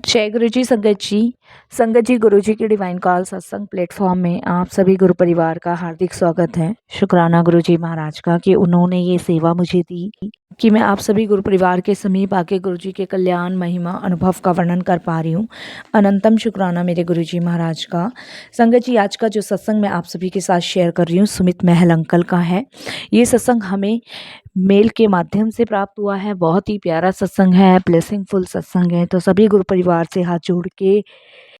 जय गुरु जी संगत जी गुरु जी के डिवाइन कॉल सत्संग प्लेटफॉर्म में आप सभी गुरु परिवार का हार्दिक स्वागत है। शुक्राना गुरु जी महाराज का कि उन्होंने ये सेवा मुझे दी कि मैं आप सभी गुरु परिवार के समीप आके गुरु जी के कल्याण महिमा अनुभव का वर्णन कर पा रही हूँ। अनंतम शुक्राना मेरे गुरु जी महाराज का। संगत जी, आज का जो सत्संग मैं आप सभी के साथ शेयर कर रही हूँ सुमित महल अंकल का है। ये सत्संग हमें मेल के माध्यम से प्राप्त हुआ है। बहुत ही प्यारा सत्संग है, ब्लेसिंगफुल सत्संग है। तो सभी गुरु परिवार से हाथ जोड़ के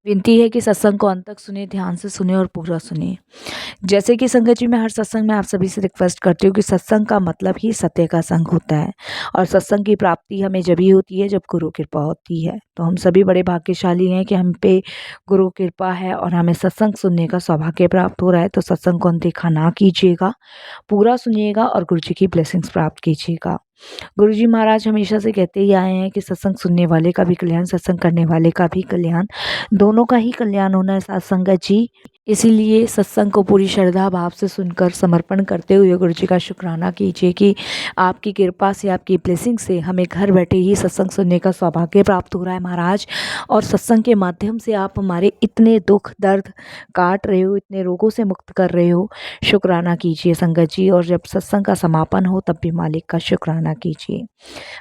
विनती है कि सत्संग को अंत तक सुने, ध्यान से सुने और पूरा सुने। जैसे कि संगत जी, मैं हर सत्संग में आप सभी से रिक्वेस्ट करती हूँ कि सत्संग का मतलब ही सत्य का संग होता है और सत्संग की प्राप्ति हमें जब ही होती है जब गुरु कृपा होती है। तो हम सभी बड़े भाग्यशाली हैं कि हम पे गुरु कृपा है और हमें सत्संग सुनने का सौभाग्य प्राप्त हो रहा है। तो सत्संग को अनदेखा ना कीजिएगा, पूरा सुनिएगा और गुरु जी की ब्लेसिंग्स प्राप्त कीजिएगा। गुरु जी महाराज हमेशा से कहते ही आए हैं कि सत्संग सुनने वाले का भी कल्याण, सत्संग करने वाले का भी कल्याण, दोनों का ही कल्याण होना है साथ संगत जी। इसीलिए सत्संग को पूरी श्रद्धा भाव से सुनकर समर्पण करते हुए गुरु जी का शुक्राना कीजिए कि आपकी कृपा से, आपकी ब्लेसिंग से हमें घर बैठे ही सत्संग सुनने का सौभाग्य प्राप्त हो रहा है महाराज। और सत्संग के माध्यम से आप हमारे इतने दुख दर्द काट रहे हो, इतने रोगों से मुक्त कर रहे हो। शुक्राना कीजिए संगत जी। और जब सत्संग का समापन हो तब भी मालिक का शुक्राना कीजिए।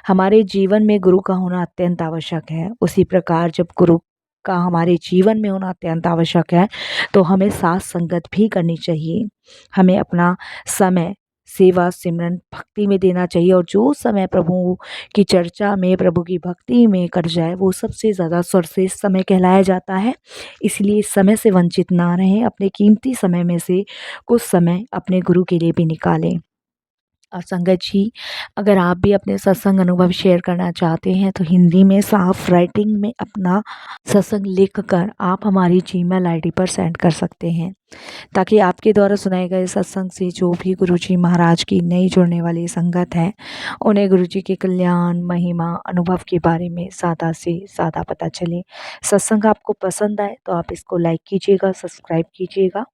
हमारे जीवन में गुरु का होना अत्यंत आवश्यक है। उसी प्रकार जब गुरु का हमारे जीवन में होना अत्यंत आवश्यक है तो हमें साथ संगत भी करनी चाहिए। हमें अपना समय सेवा सिमरन भक्ति में देना चाहिए और जो समय प्रभु की चर्चा में, प्रभु की भक्ति में कट जाए वो सबसे ज़्यादा सर्वश्रेष्ठ समय कहलाया जाता है। इसलिए समय से वंचित ना रहें, अपने कीमती समय में से कुछ समय अपने गुरु के लिए भी निकालें। और संगत जी, अगर आप भी अपने सत्संग अनुभव शेयर करना चाहते हैं तो हिंदी में साफ राइटिंग में अपना सत्संग लिख कर आप हमारी जीमेल आईडी पर सेंड कर सकते हैं, ताकि आपके द्वारा सुनाए गए सत्संग से जो भी गुरु जी महाराज की नई जुड़ने वाली संगत है उन्हें गुरु जी के कल्याण महिमा अनुभव के बारे में ज़्यादा से ज़्यादा पता चले। सत्संग आपको पसंद आए तो आप इसको लाइक कीजिएगा, सब्सक्राइब कीजिएगा,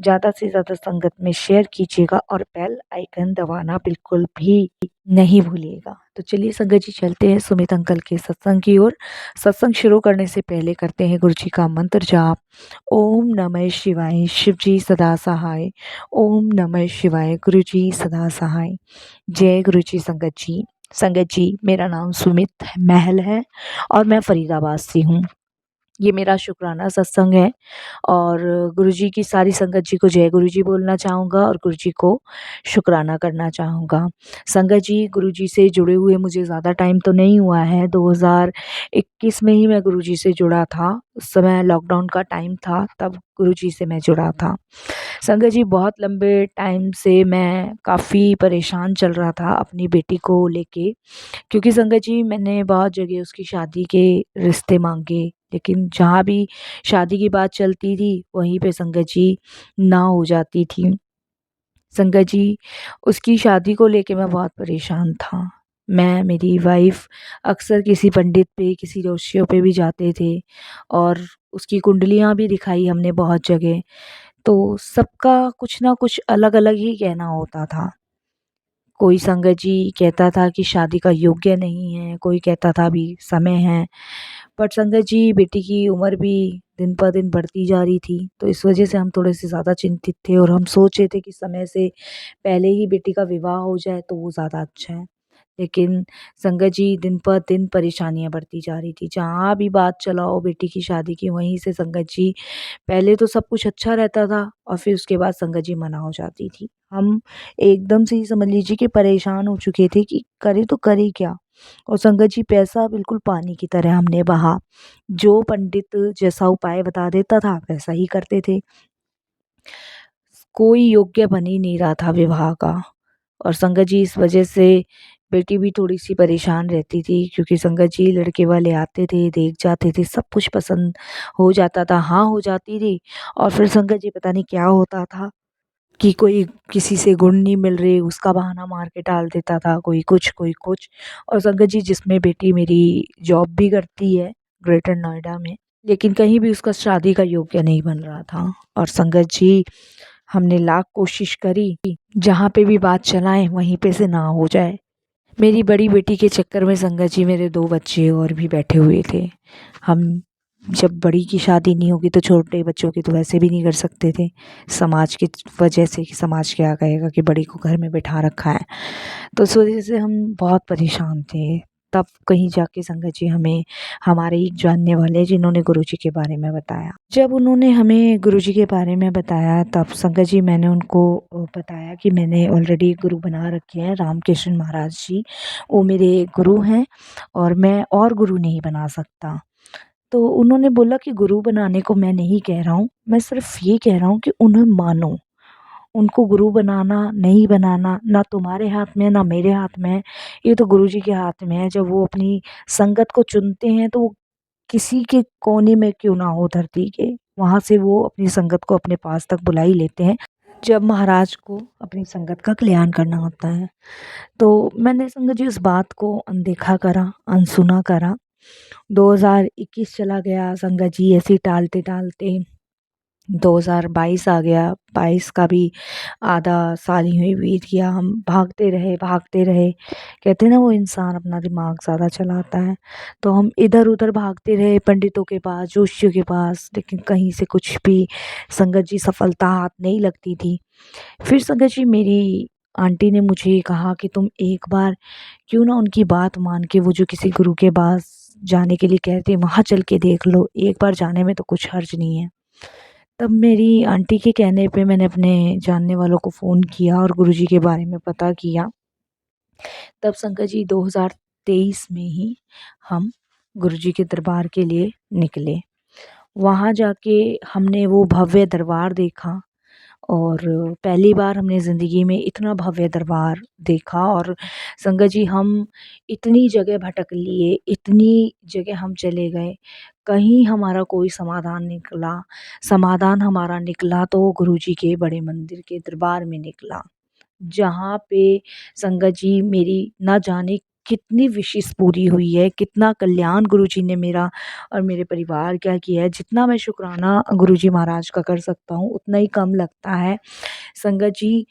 ज़्यादा से ज़्यादा संगत में शेयर कीजिएगा और बेल आइकन दबाना बिल्कुल भी नहीं भूलिएगा। तो चलिए संगत जी, चलते हैं सुमित अंकल के सत्संग की ओर। सत्संग शुरू करने से पहले करते हैं गुरु जी का मंत्र जाप। ओम नमः शिवाय, शिव जी सदा सहाय। ओम नमः शिवाय, गुरु जी सदा सहाय। जय गुरु जी संगत जी। संगत जी, मेरा नाम सुमित महल है और मैं फरीदाबाद से हूँ। ये मेरा शुक्राना सत्संग है और गुरुजी की सारी संगत जी को जय गुरुजी बोलना चाहूँगा और गुरुजी को शुक्राना करना चाहूँगा। संगत जी, गुरुजी से जुड़े हुए मुझे ज़्यादा टाइम तो नहीं हुआ है। 2021 में ही मैं गुरुजी से जुड़ा था। उस समय लॉकडाउन का टाइम था, तब गुरुजी से मैं जुड़ा था। संगत जी, बहुत लंबे टाइम से मैं काफ़ी परेशान चल रहा था अपनी बेटी को लेके, क्योंकि संगत जी मैंने बहुत जगह उसकी शादी के रिश्ते मांगे, लेकिन जहाँ भी शादी की बात चलती थी वहीं पे संगत जी ना हो जाती थी। संगत जी, उसकी शादी को लेके मैं बहुत परेशान था। मैं, मेरी वाइफ अक्सर किसी पंडित पे, किसी जोशियों पे भी जाते थे और उसकी कुंडलियाँ भी दिखाई हमने बहुत जगह। तो सबका कुछ ना कुछ अलग अलग ही कहना होता था। कोई संगत जी कहता था कि शादी का योग्य नहीं है, कोई कहता था अभी समय है। पर संगत जी, बेटी की उम्र भी दिन पर दिन बढ़ती जा रही थी, तो इस वजह से हम थोड़े से ज़्यादा चिंतित थे और हम सोच रहे थे कि समय से पहले ही बेटी का विवाह हो जाए तो वो ज़्यादा अच्छा है। लेकिन संगत जी, दिन पर दिन परेशानियाँ बढ़ती जा रही थी। जहाँ भी बात चलाओ बेटी की शादी की, वहीं से संगत जी पहले तो सब कुछ अच्छा रहता था और फिर उसके बाद संगत जी मना हो जाती थी। हम एकदम से ही समझ लीजिए कि परेशान हो चुके थे कि करें तो करें क्या? और संगत जी, पैसा बिल्कुल पानी की तरह हमने बहा। जो पंडित जैसा उपाय बता देता था वैसा ही करते थे। कोई योग्य बन ही नहीं रहा था विवाह का। और संगत जी, इस वजह से बेटी भी थोड़ी-सी परेशान रहती थी, क्योंकि संगत जी लड़के वाले आते थे, देख जाते थे, सब कुछ पसंद हो जाता था, हाँ हो जाती थी और फिर संगत जी पता नहीं क्या होता था कि कोई किसी से गुण नहीं मिल रहे उसका बहाना मार के टाल देता था, कोई कुछ कोई कुछ। और संगत जी, जिसमें बेटी मेरी जॉब भी करती है ग्रेटर नोएडा में, लेकिन कहीं भी उसका शादी का योग्य नहीं बन रहा था। और संगत जी, हमने लाख कोशिश करी, जहाँ पे भी बात चलाएं वहीं पे से ना हो जाए। मेरी बड़ी बेटी के चक्कर में संगत जी मेरे 2 बच्चे और भी बैठे हुए थे। हम जब बड़ी की शादी नहीं होगी तो छोटे बच्चों की तो वैसे भी नहीं कर सकते थे, समाज की वजह से कि समाज क्या कहेगा कि बड़ी को घर में बिठा रखा है। तो उस वजह से हम बहुत परेशान थे। तब कहीं जाके संगत जी हमें हमारे एक जानने वाले जिन्होंने गुरुजी के बारे में बताया। जब उन्होंने हमें गुरुजी के बारे में बताया तब संगत जी मैंने उनको बताया कि मैंने ऑलरेडी गुरु बना रखे हैं रामकृष्ण महाराज जी, वो मेरे गुरु हैं और मैं और गुरु नहीं बना सकता। तो उन्होंने बोला कि गुरु बनाने को मैं नहीं कह रहा हूँ, मैं सिर्फ़ ये कह रहा हूँ कि उन्हें मानो। उनको गुरु बनाना, नहीं बनाना ना तुम्हारे हाथ में है, ना मेरे हाथ में है, ये तो गुरुजी के हाथ में है। जब वो अपनी संगत को चुनते हैं तो वो किसी के कोने में क्यों ना हो धरती के, वहाँ से वो अपनी संगत को अपने पास तक बुला ही लेते हैं, जब महाराज को अपनी संगत का कल्याण करना होता है। तो मैंने संगत जी उस बात को अनदेखा करा, अनसुना करा। 2021 चला गया, संगत जी ऐसे ही टालते-टालते 2022 आ गया, 22 का भी आधा साल यूँ ही बीत गया। हम भागते रहे, भागते रहे। कहते हैं ना वो इंसान अपना दिमाग ज़्यादा चलाता है, तो हम इधर-उधर भागते रहे पंडितों के पास, जोशियों के पास, लेकिन कहीं से कुछ भी संगत जी सफलता हाथ नहीं लगती थी। फिर संगत जी मेरी आंटी ने मुझे कहा कि तुम एक बार क्यों ना उनकी बात मान के वो जो किसी गुरु के पास जाने के लिए कहते हैं वहाँ चल के देख लो, एक बार जाने में तो कुछ हर्ज नहीं है। तब मेरी आंटी के कहने पे मैंने अपने जानने वालों को फ़ोन किया और गुरुजी के बारे में पता किया। तब शंकर जी 2023 में ही हम गुरुजी के दरबार के लिए निकले। वहाँ जाके हमने वो भव्य दरबार देखा और पहली बार हमने ज़िंदगी में इतना भव्य दरबार देखा और संगत जी हम इतनी जगह भटक लिए, इतनी जगह हम चले गए, कहीं हमारा कोई समाधान हमारा निकला तो गुरुजी के बड़े मंदिर के दरबार में निकला। जहाँ पे संगत जी मेरी ना जाने कितनी विशेष पूरी हुई है, कितना कल्याण गुरुजी ने मेरा और मेरे परिवार का किया है। जितना मैं शुकराना गुरुजी महाराज का कर सकता हूँ, उतना ही कम लगता है। संगत जी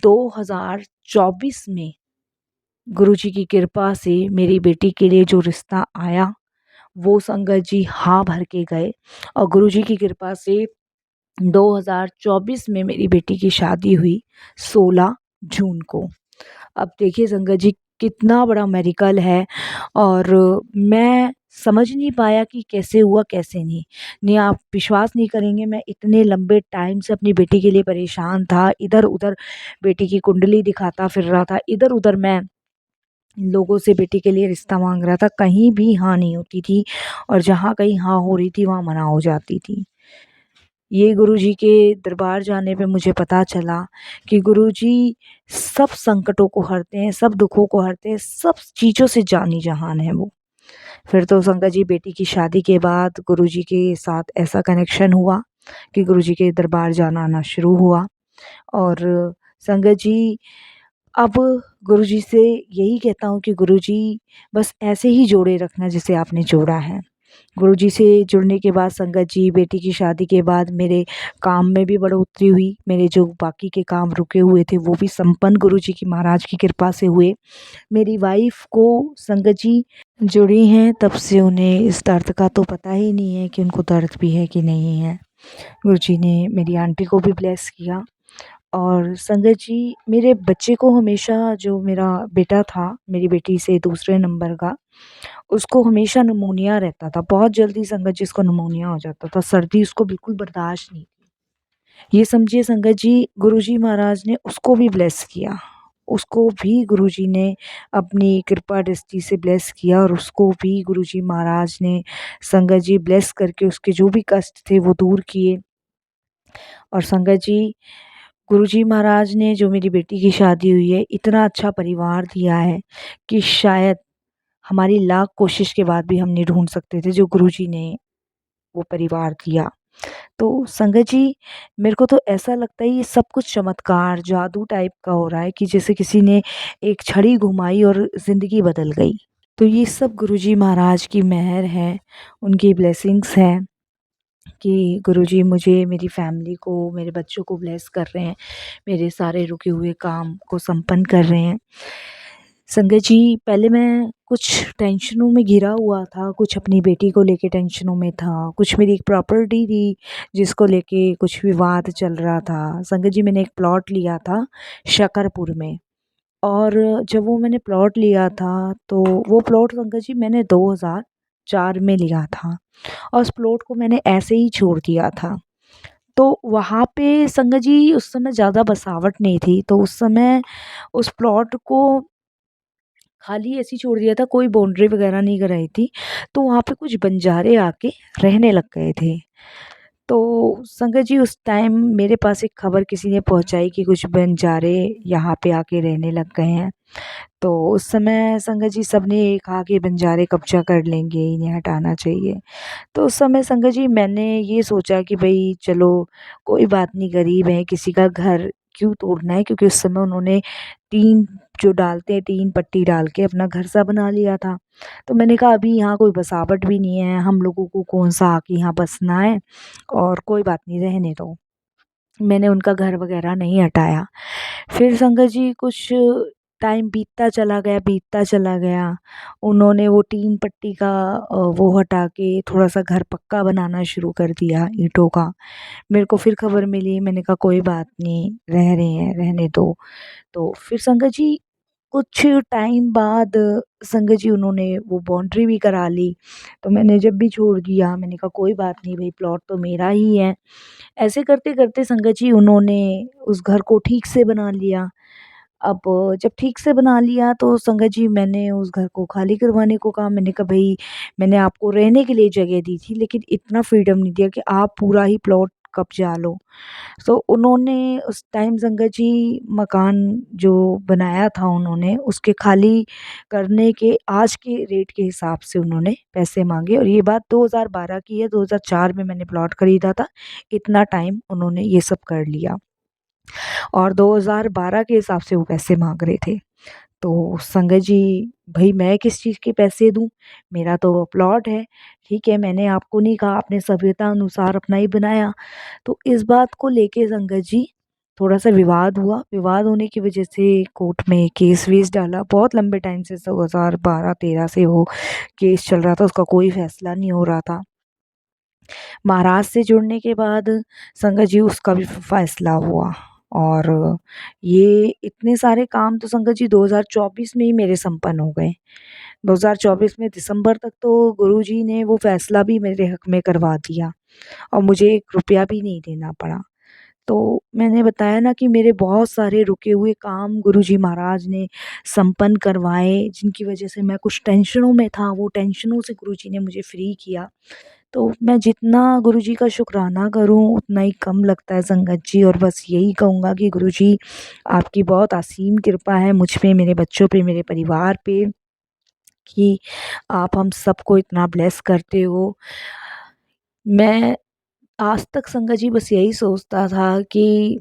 2024 में गुरुजी की कृपा से मेरी बेटी के लिए जो रिश्ता आया, वो संगत जी हाँ भर के गए और गुरुजी की कृपा से 2024 में मेरी बेटी की शादी हुई 16 जून को। अब देखिए संगत जी कितना बड़ा मेरिकल है और मैं समझ नहीं पाया कि कैसे हुआ कैसे नहीं। नहीं आप विश्वास नहीं करेंगे, मैं इतने लंबे टाइम से अपनी बेटी के लिए परेशान था, इधर-उधर बेटी की कुंडली दिखाता फिर रहा था, इधर-उधर मैं लोगों से बेटी के लिए रिश्ता माँग रहा था, कहीं भी हाँ नहीं होती थी और जहाँ कहीं हाँ हो रही थी वहाँ मना हो जाती थी। ये गुरुजी के दरबार जाने पे मुझे पता चला कि गुरुजी सब संकटों को हरते हैं, सब दुखों को हरते हैं, सब चीज़ों से जानी जहान है वो। फिर तो संगत जी बेटी की शादी के बाद गुरुजी के साथ ऐसा कनेक्शन हुआ कि गुरुजी के दरबार जाना आना शुरू हुआ और संगत जी अब गुरुजी से यही कहता हूँ कि गुरुजी बस ऐसे ही जोड़े रखना जैसे आपने जोड़ा है। गुरुजी से जुड़ने के बाद संगत जी बेटी की शादी के बाद मेरे काम में भी बढ़ोतरी हुई। मेरे जो बाकी के काम रुके हुए थे वो भी संपन्न गुरुजी की महाराज की कृपा से हुए। मेरी वाइफ़ को संगत जी जुड़ी हैं तब से उन्हें इस दर्द का तो पता ही नहीं है कि उनको दर्द भी है कि नहीं है। गुरुजी ने मेरी आंटी को भी ब्लेस किया और संगत जी मेरे बच्चे को हमेशा जो मेरा बेटा था, मेरी बेटी से दूसरे नंबर का, उसको हमेशा निमोनिया रहता था। बहुत जल्दी संगत जी उसको निमोनिया हो जाता था, सर्दी उसको बिल्कुल बर्दाश्त नहीं थी। ये समझिए संगत जी गुरुजी महाराज ने उसको भी ब्लेस किया। उसको भी गुरुजी ने अपनी कृपा दृष्टि से ब्लेस किया और उसको भी गुरुजी महाराज ने संगत जी ब्लेस करके उसके जो भी कष्ट थे वो दूर किए। और संगत जी गुरुजी महाराज ने जो मेरी बेटी की शादी हुई है, इतना अच्छा परिवार दिया है कि शायद हमारी लाख कोशिश के बाद भी हम नहीं ढूँढ सकते थे जो गुरुजी ने वो परिवार दिया। तो संगत जी मेरे को तो ऐसा लगता है ये सब कुछ चमत्कार, जादू टाइप का हो रहा है कि जैसे किसी ने एक छड़ी घुमाई और ज़िंदगी बदल गई। तो ये सब गुरुजी महाराज की मेहर है, उनकी ब्लेसिंग्स हैं कि गुरुजी मुझे, मेरी फैमिली को, मेरे बच्चों को ब्लेस कर रहे हैं, मेरे सारे रुके हुए काम को संपन्न कर रहे हैं। संगत जी, पहले मैं कुछ टेंशनों में घिरा हुआ था, कुछ अपनी बेटी को लेके टेंशनों में था, कुछ मेरी एक प्रॉपर्टी थी जिसको लेके कुछ विवाद चल रहा था। संगत जी, मैंने एक प्लॉट लिया था शकरपुर में, और जब वो मैंने प्लॉट लिया था तो वो प्लॉट संगत जी मैंने 2004 में लिया था, और उस प्लॉट को मैंने ऐसे ही छोड़ दिया था। तो वहाँ पे संगत जी उस समय ज़्यादा बसावट नहीं थी, तो उस समय उस प्लॉट को खाली ऐसे ही छोड़ दिया था, कोई बाउंड्री वगैरह नहीं कराई थी। तो वहाँ पे कुछ बंजारे आके रहने लग गए थे। तो संगत जी उस टाइम मेरे पास एक खबर किसी ने पहुँचाई कि कुछ बंजारे यहाँ पे आके रहने लग गए हैं। तो उस समय संगत जी सबने ये कहा कि बंजारे कब्ज़ा कर लेंगे, इन्हें हटाना चाहिए। तो उस समय संगत जी मैंने ये सोचा कि भई चलो कोई बात नहीं, गरीब हैं, किसी का घर क्यों तोड़ना है, क्योंकि उस समय उन्होंने टीन जो डालते हैं, टीन पट्टी डाल के अपना घर सा बना लिया था। तो मैंने कहा अभी यहाँ कोई बसावट भी नहीं है, हम लोगों को कौन-सा आके यहाँ बसना है, और कोई बात नहीं, रहने दो। मैंने उनका घर वगैरह नहीं हटाया। फिर संगत जी कुछ टाइम बीतता चला गया। उन्होंने वो टीन पट्टी का वो हटा के थोड़ा-सा घर पक्का बनाना शुरू कर दिया ईंटों का। मेरे को फिर खबर मिली, मैंने कहा कोई बात नहीं, रह रहे हैं, रहने दो। तो फिर संगत जी कुछ टाइम बाद संगत जी उन्होंने वो बाउंड्री भी करा ली। तो मैंने जब भी छोड़ दिया, मैंने कहा कोई बात नहीं भई, प्लॉट तो मेरा ही है। ऐसे करते-करते संगत जी उन्होंने उस घर को ठीक से बना लिया। अब जब ठीक से बना लिया तो संगत जी मैंने उस घर को खाली करवाने को कहा। मैंने कहा भई, मैंने आपको रहने के लिए जगह दी थी, लेकिन इतना फ्रीडम नहीं दिया कि आप पूरा ही प्लॉट कब्जा लो। तो उन्होंने उस टाइम संगत जी मकान जो बनाया था उन्होंने, उसके खाली करने के आज के रेट के हिसाब से उन्होंने पैसे माँगे, और ये बात 2012 की है, 2004 में मैंने प्लॉट खरीदा था। इतना टाइम उन्होंने ये सब कर लिया, और 2012 के हिसाब से वो पैसे माँग रहे थे। तो संगत जी, भई मैं किस चीज़ के पैसे दूँ? मेरा तो प्लॉट है, ठीक है, मैंने आपको नहीं कहा, आपने सभ्यता अनुसार अपना ही बनाया। तो इस बात को लेके संगत जी थोड़ा-सा विवाद हुआ। विवाद होने की वजह से कोर्ट में केस-वेस डाला। बहुत लंबे टाइम से 2012-13 से वो केस चल रहा था, उसका कोई फ़ैसला नहीं हो रहा था। महाराज से जुड़ने के बाद संगत जी उसका भी फ़ैसला हुआ, और ये इतने सारे काम तो संगत जी 2024 में ही मेरे संपन्न हो गए। 2024 में दिसंबर तक तो गुरुजी ने वो फ़ैसला भी मेरे हक़ में करवा दिया, और मुझे 1 रुपया भी नहीं देना पड़ा। तो मैंने बताया ना कि मेरे बहुत सारे रुके हुए काम गुरुजी महाराज ने संपन्न करवाए, जिनकी वजह से मैं कुछ टेंशनों में था, वो टेंशनों से गुरुजी ने मुझे फ्री किया। तो मैं जितना गुरुजी का शुक्राना करूँ उतना ही कम लगता है संगत जी, और बस यही कहूँगा कि गुरुजी, आपकी बहुत असीम कृपा है मुझ पे, मेरे बच्चों पे, मेरे परिवार पे, कि आप हम सबको इतना ब्लेस करते हो। मैं आज तक संगत जी बस यही सोचता था कि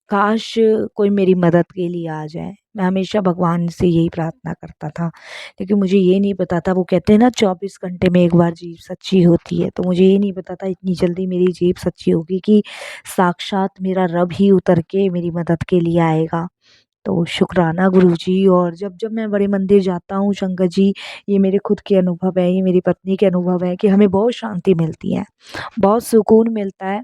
काश कोई मेरी मदद के लिए आ जाए। मैं हमेशा भगवान से यही प्रार्थना करता था, क्योंकि मुझे ये नहीं पता था, वो कहते हैं ना 24 घंटे में एक बार जीभ सच्ची होती है, तो मुझे ये नहीं पता था इतनी जल्दी मेरी जीभ सच्ची होगी कि साक्षात मेरा रब ही उतर के मेरी मदद के लिए आएगा। तो शुक्राना गुरुजी, और जब-जब मैं बड़े मंदिर जाता हूँ संगत जी, ये मेरे खुद के अनुभव है, ये मेरी पत्नी के अनुभव है कि हमें बहुत शांति मिलती है, बहुत सुकून मिलता है।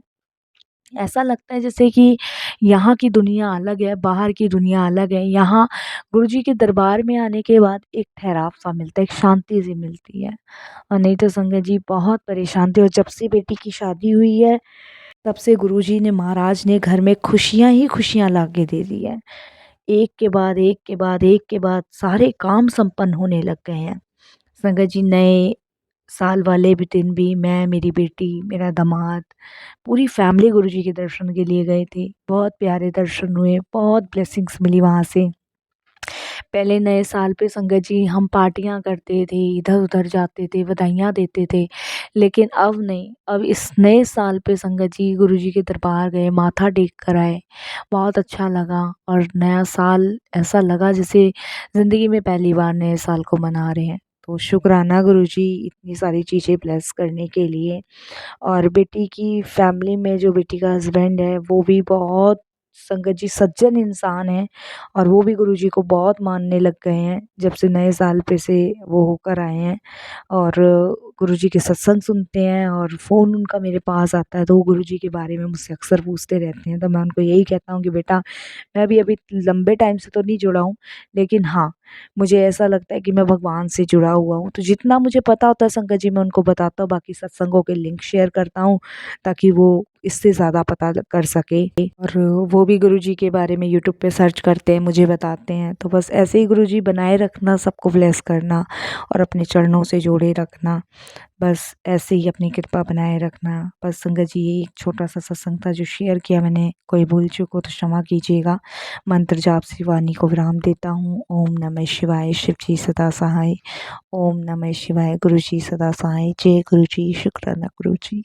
ऐसा लगता है जैसे कि यहाँ की दुनिया अलग है, बाहर की दुनिया अलग है। यहाँ गुरुजी के दरबार में आने के बाद एक ठहराव-सा मिलता है, एक शांति-सी मिलती है। और नहीं तो संगत जी बहुत परेशान थे, और जब से बेटी की शादी हुई है, तब से गुरुजी ने, महाराज ने घर में खुशियाँ ही खुशियाँ ला के दे दी हैं। एक के बाद एक के बाद एक के बाद सारे काम संपन्न होने लग गए हैं। संगत जी नए साल वाले भी दिन भी मैं, मेरी बेटी, मेरा दामाद, पूरी फैमिली गुरुजी के दर्शन के लिए गए थे। बहुत प्यारे दर्शन हुए, बहुत ब्लेसिंग्स मिली वहाँ से। पहले नए साल पे संगत जी हम पार्टियाँ करते थे, इधर-उधर जाते थे, बधाइयाँ देते थे। लेकिन अब नहीं, अब इस नए साल पे संगत जी गुरुजी के दरबार गए, माथा टेक कर आए। बहुत अच्छा लगा, और नया साल ऐसा लगा जैसे ज़िंदगी में पहली बार नए साल को मना रहे हैं। तो शुक्राना गुरुजी इतनी सारी चीज़ें ब्लेस करने के लिए। और बेटी की फैमिली में जो बेटी का हस्बैंड है, वो भी बहुत संगत जी सज्जन इंसान हैं और वो भी गुरुजी को बहुत मानने लग गए हैं जब से नए साल पे से वो होकर आए हैं। और गुरुजी के सत्संग सुनते हैं और फ़ोन उनका मेरे पास आता है तो वो गुरुजी के बारे में मुझसे अक्सर पूछते रहते हैं। तो मैं उनको यही कहता हूँ कि बेटा, मैं भी अभी लंबे टाइम से तो नहीं जुड़ा हूँ, लेकिन हाँ, मुझे ऐसा लगता है कि मैं भगवान से जुड़ा हुआ हूँ। तो जितना मुझे पता होता है संगत जी मैं उनको बताता हूँ, बाकी सत्संगों के लिंक शेयर करता हूँ ताकि वो इससे ज़्यादा पता कर सके। और वो भी गुरुजी के बारे में यूट्यूब पे सर्च करते हैं, मुझे बताते हैं। तो बस ऐसे ही गुरुजी बनाए रखना, सबको ब्लेस करना और अपने चरणों से जोड़े रखना। बस ऐसे ही अपनी कृपा बनाए रखना। बस संगत जी यही एक छोटा-सा सत्संग था जो शेयर किया मैंने, कोई भूल चूक हो तो क्षमा कीजिएगा। मंत्र जाप से वाणी को विराम देता हूँ। ओम नमः शिवाय, शिव जी सदा सहाय। ओम नमः शिवाय, गुरु जी सदा सहाय। जय गुरु जी, शुक्राना गुरु जी।